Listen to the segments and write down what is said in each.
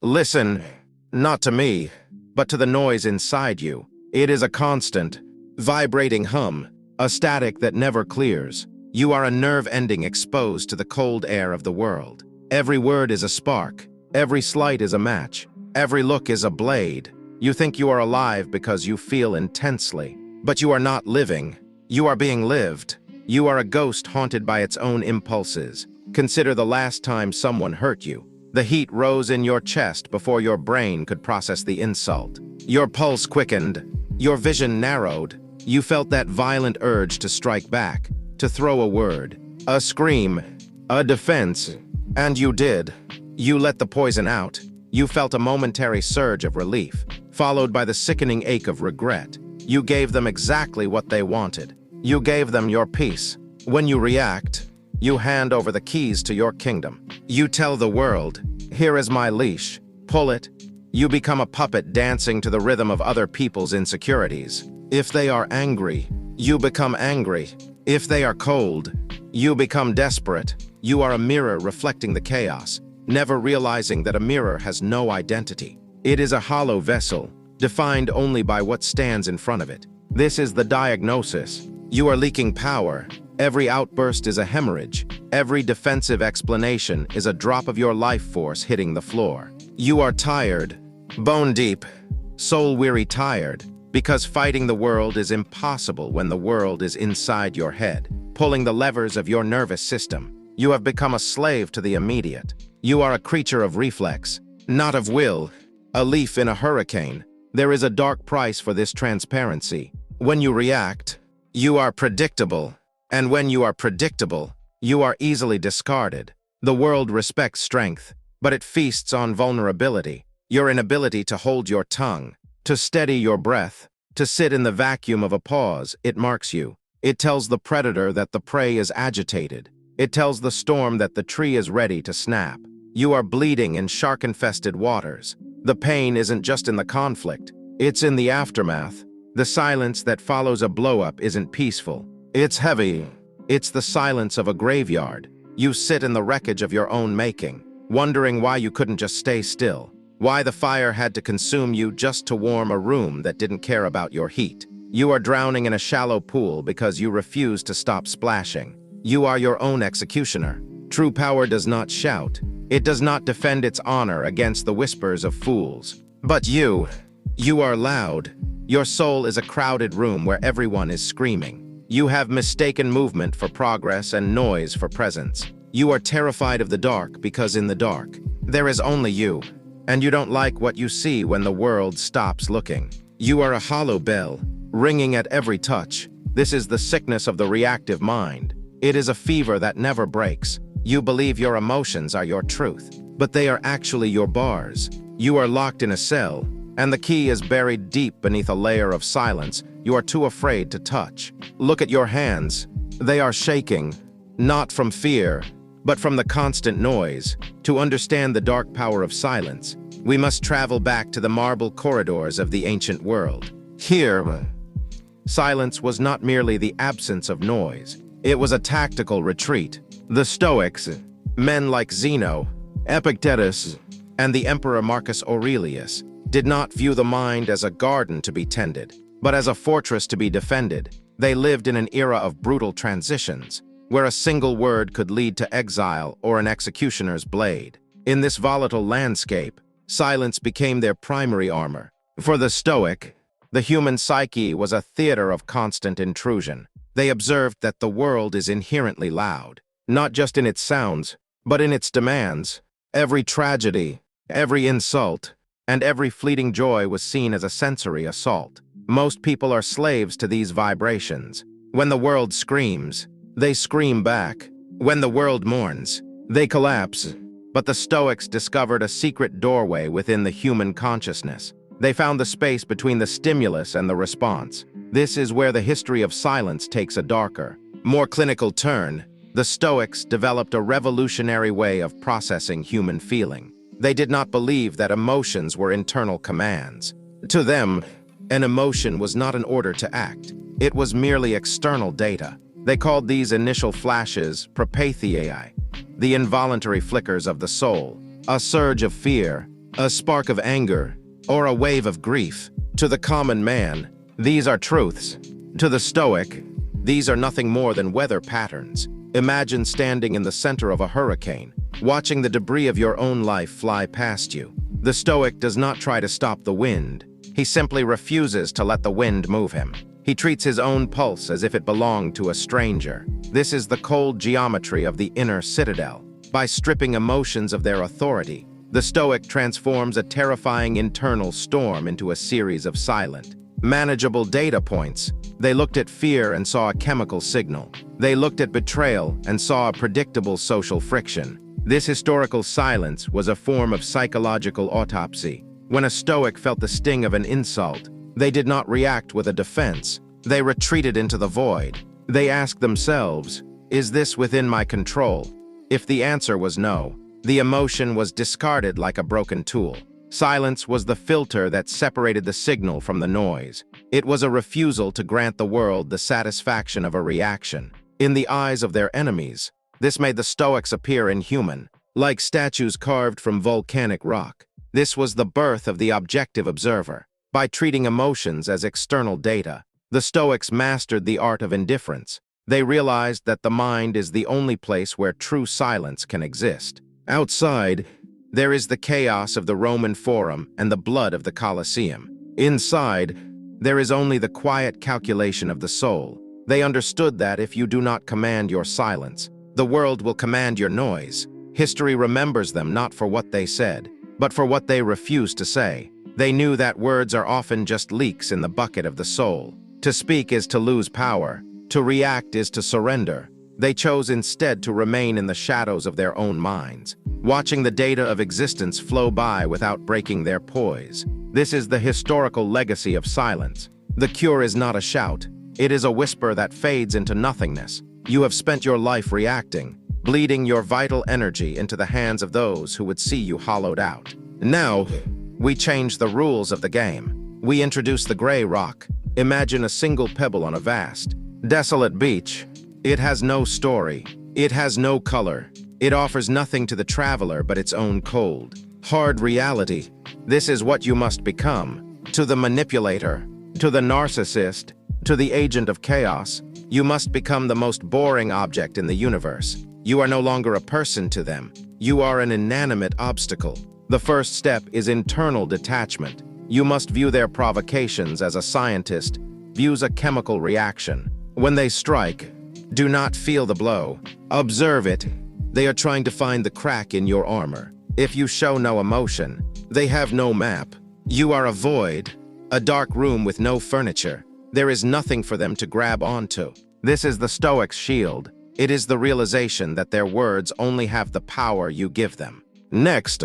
Listen, not to me, but to the noise inside you. It is a constant, vibrating hum, a static that never clears. You are a nerve ending exposed to the cold air of the world. Every word is a spark. Every slight is a match. Every look is a blade. You think you are alive because you feel intensely. But you are not living. You are being lived. You are a ghost haunted by its own impulses. Consider the last time someone hurt you. The heat rose in your chest before your brain could process the insult. Your pulse quickened. Your vision narrowed. You felt that violent urge to strike back, to throw a word, a scream, a defense. And you did. You let the poison out. You felt a momentary surge of relief, followed by the sickening ache of regret. You gave them exactly what they wanted. You gave them your peace. When you react, you hand over the keys to your kingdom. You tell the world, "Here is my leash. Pull it." You become a puppet dancing to the rhythm of other people's insecurities. If they are angry, you become angry. If they are cold, you become desperate. You are a mirror reflecting the chaos, never realizing that a mirror has no identity. It is a hollow vessel, defined only by what stands in front of it. This is the diagnosis. You are leaking power. Every outburst is a hemorrhage. Every defensive explanation is a drop of your life force hitting the floor. You are tired, bone deep, soul-weary tired, because fighting the world is impossible when the world is inside your head, pulling the levers of your nervous system. You have become a slave to the immediate. You are a creature of reflex, not of will, a leaf in a hurricane. There is a dark price for this transparency. When you react, you are predictable. And when you are predictable, you are easily discarded. The world respects strength, but it feasts on vulnerability. Your inability to hold your tongue, to steady your breath, to sit in the vacuum of a pause, it marks you. It tells the predator that the prey is agitated. It tells the storm that the tree is ready to snap. You are bleeding in shark-infested waters. The pain isn't just in the conflict, it's in the aftermath. The silence that follows a blow-up isn't peaceful. It's heavy. It's the silence of a graveyard. You sit in the wreckage of your own making, wondering why you couldn't just stay still, why the fire had to consume you just to warm a room that didn't care about your heat. You are drowning in a shallow pool because you refuse to stop splashing. You are your own executioner. True power does not shout. It does not defend its honor against the whispers of fools. But you are loud. Your soul is a crowded room where everyone is screaming. You have mistaken movement for progress and noise for presence. You are terrified of the dark because in the dark, there is only you. And you don't like what you see when the world stops looking. You are a hollow bell, ringing at every touch. This is the sickness of the reactive mind. It is a fever that never breaks. You believe your emotions are your truth, but they are actually your bars. You are locked in a cell, and the key is buried deep beneath a layer of silence you are too afraid to touch. Look at your hands. They are shaking, not from fear, but from the constant noise. To understand the dark power of silence, we must travel back to the marble corridors of the ancient world. Here, silence was not merely the absence of noise. It was a tactical retreat. The Stoics, men like Zeno, Epictetus, and the Emperor Marcus Aurelius, did not view the mind as a garden to be tended, but as a fortress to be defended. They lived in an era of brutal transitions, where a single word could lead to exile or an executioner's blade. In this volatile landscape, silence became their primary armor. For the Stoic, the human psyche was a theater of constant intrusion. They observed that the world is inherently loud, not just in its sounds, but in its demands. Every tragedy, every insult, and every fleeting joy was seen as a sensory assault. Most people are slaves to these vibrations. When the world screams, they scream back. When the world mourns, they collapse. But the Stoics discovered a secret doorway within the human consciousness. They found the space between the stimulus and the response. This is where the history of silence takes a darker, more clinical turn. The Stoics developed a revolutionary way of processing human feeling. They did not believe that emotions were internal commands. To them, an emotion was not an order to act. It was merely external data. They called these initial flashes propatheiai, the involuntary flickers of the soul. A surge of fear, a spark of anger, or a wave of grief. To the common man, these are truths. To the Stoic, these are nothing more than weather patterns. Imagine standing in the center of a hurricane, watching the debris of your own life fly past you. The Stoic does not try to stop the wind. He simply refuses to let the wind move him. He treats his own pulse as if it belonged to a stranger. This is the cold geometry of the inner citadel. By stripping emotions of their authority, the Stoic transforms a terrifying internal storm into a series of silent, manageable data points. They looked at fear and saw a chemical signal. They looked at betrayal and saw a predictable social friction. This historical silence was a form of psychological autopsy. When a Stoic felt the sting of an insult, they did not react with a defense. They retreated into the void. They asked themselves, "Is this within my control?" If the answer was no, the emotion was discarded like a broken tool. Silence was the filter that separated the signal from the noise. It was a refusal to grant the world the satisfaction of a reaction. In the eyes of their enemies, this made the Stoics appear inhuman, like statues carved from volcanic rock. This was the birth of the objective observer. By treating emotions as external data, the Stoics mastered the art of indifference. They realized that the mind is the only place where true silence can exist. Outside, there is the chaos of the Roman Forum and the blood of the Colosseum. Inside, there is only the quiet calculation of the soul. They understood that if you do not command your silence, the world will command your noise. History remembers them not for what they said, but for what they refused to say. They knew that words are often just leaks in the bucket of the soul. To speak is to lose power. To react is to surrender. They chose instead to remain in the shadows of their own minds, watching the data of existence flow by without breaking their poise. This is the historical legacy of silence. The cure is not a shout. It is a whisper that fades into nothingness. You have spent your life reacting, bleeding your vital energy into the hands of those who would see you hollowed out. Now, we change the rules of the game. We introduce the gray rock. Imagine a single pebble on a vast, desolate beach. It has no story. It has no color. It offers nothing to the traveler but its own cold, hard reality. This is what you must become. To the manipulator, to the narcissist, to the agent of chaos, you must become the most boring object in the universe. You are no longer a person to them. You are an inanimate obstacle. The first step is internal detachment. You must view their provocations as a scientist views a chemical reaction. When they strike, do not feel the blow. Observe it. They are trying to find the crack in your armor. If you show no emotion, they have no map. You are a void, a dark room with no furniture. There is nothing for them to grab onto. This is the Stoic's shield. It is the realization that their words only have the power you give them. Next,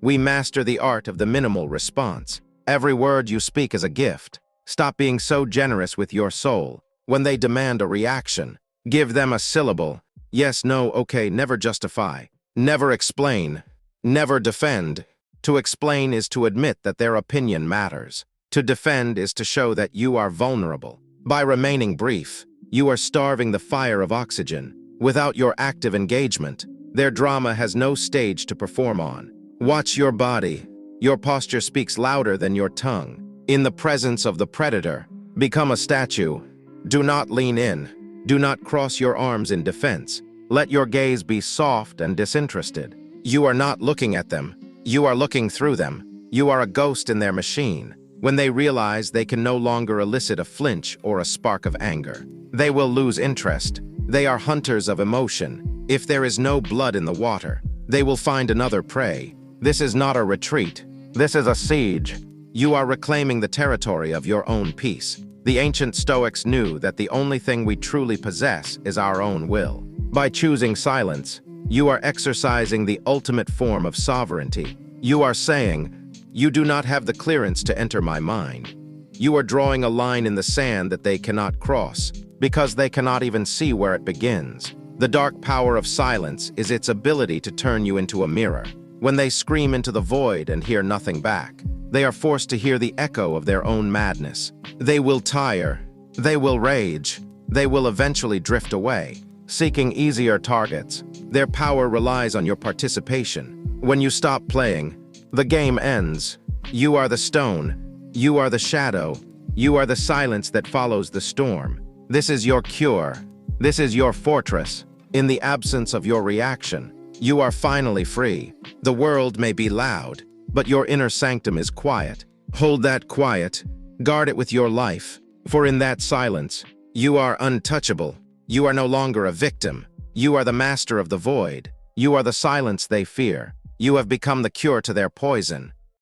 we master the art of the minimal response. Every word you speak is a gift. Stop being so generous with your soul. When they demand a reaction, give them a syllable. Yes, no, okay, never justify. Never explain. Never defend. To explain is to admit that their opinion matters. To defend is to show that you are vulnerable. By remaining brief, you are starving the fire of oxygen. Without your active engagement, their drama has no stage to perform on. Watch your body. Your posture speaks louder than your tongue. In the presence of the predator, become a statue. Do not lean in. Do not cross your arms in defense. Let your gaze be soft and disinterested. You are not looking at them. You are looking through them. You are a ghost in their machine. When they realize they can no longer elicit a flinch or a spark of anger, they will lose interest. They are hunters of emotion. If there is no blood in the water, they will find another prey. This is not a retreat. This is a siege. You are reclaiming the territory of your own peace. The ancient Stoics knew that the only thing we truly possess is our own will. By choosing silence, you are exercising the ultimate form of sovereignty. You are saying, "You do not have the clearance to enter my mind." You are drawing a line in the sand that they cannot cross, because they cannot even see where it begins. The dark power of silence is its ability to turn you into a mirror. When they scream into the void and hear nothing back, they are forced to hear the echo of their own madness. They will tire. They will rage. They will eventually drift away, seeking easier targets. Their power relies on your participation. When you stop playing, The game ends. You are the stone. You are the shadow. You are the silence that follows the storm. This is your cure. This is your fortress. In the absence of your reaction, you are finally free. The world may be loud, but your inner sanctum is quiet. Hold that quiet. Guard it with your life. For in that silence, you are untouchable. You are no longer a victim. You are the master of the void. You are the silence they fear. You have become the cure to their poison.